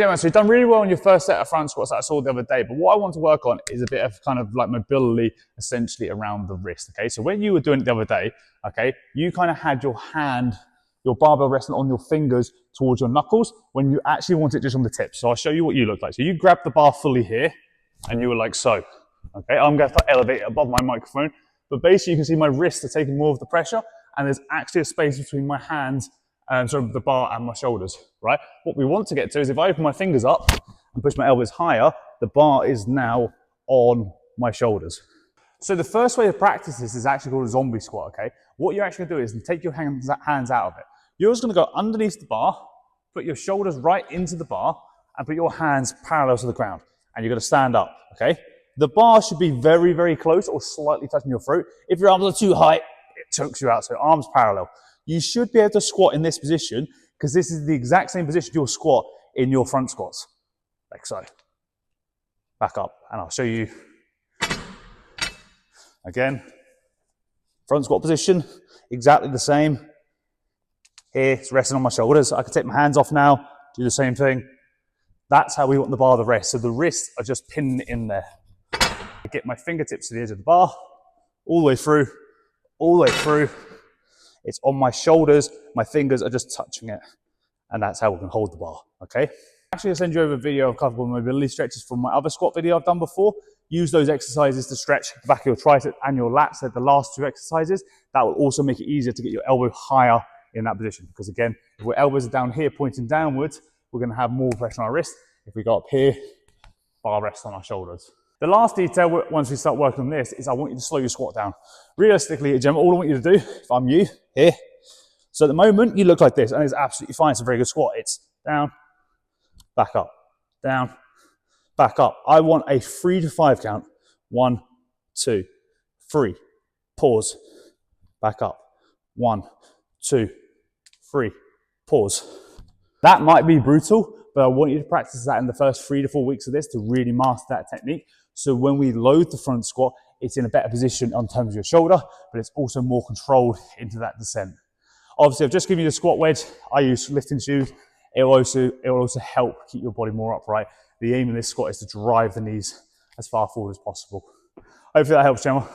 Yeah, man, so you've done really well on your first set of front squats that I saw the other day, but what I want to work on is a bit of kind of like mobility essentially around the wrist, okay? So when you were doing it the other day, okay, you kind of had your hand, your barbell resting on your fingers towards your knuckles when you actually want it just on the tips. So I'll show you what you look like. So you grab the bar fully here and you were like so, okay? I'm going to elevate it above my microphone, but basically you can see my wrists are taking more of the pressure and there's actually a space between my hands and sort of the bar and my shoulders, right? What we want to get to is if I open my fingers up and push my elbows higher, the bar is now on my shoulders. So the first way to practice this is actually called a zombie squat, okay? What you're actually gonna do is take your hands out of it. You're just gonna go underneath the bar, put your shoulders right into the bar, and put your hands parallel to the ground. And you're gonna stand up, okay? The bar should be very, very close or slightly touching your throat. If your arms are too high, it chokes you out, so arms parallel. You should be able to squat in this position because this is the exact same position you'll squat in your front squats. Like so. Back up, and I'll show you. Again, front squat position, exactly the same. Here, it's resting on my shoulders. I can take my hands off now, do the same thing. That's how we want the bar to rest. So the wrists are just pinned in there. I get my fingertips to the edge of the bar, all the way through, all the way through. It's on my shoulders, my fingers are just touching it. And that's how we can hold the bar, okay? Actually, I'll send you over a video of a couple of mobility stretches from my other squat video I've done before. Use those exercises to stretch the back of your tricep and your lats. They're the last two exercises. That will also make it easier to get your elbow higher in that position. Because again, if our elbows are down here pointing downwards, we're gonna have more pressure on our wrist. If we go up here, bar rests on our shoulders. The last detail, once we start working on this, is I want you to slow your squat down. Realistically, Jim, all I want you to do, if I'm you, here. So at the moment, you look like this, and it's absolutely fine. It's a very good squat. It's down, back up, down, back up. I want a 3 to 5 count. 1, 2, 3. Pause, back up. 1, 2, 3. Pause. That might be brutal, but I want you to practice that in the first 3 to 4 weeks of this to really master that technique. So when we load the front squat, it's in a better position in terms of your shoulder, but it's also more controlled into that descent. Obviously, I've just given you the squat wedge. I use lifting shoes. It will also help keep your body more upright. The aim in this squat is to drive the knees as far forward as possible. Hopefully that helps, Gemma.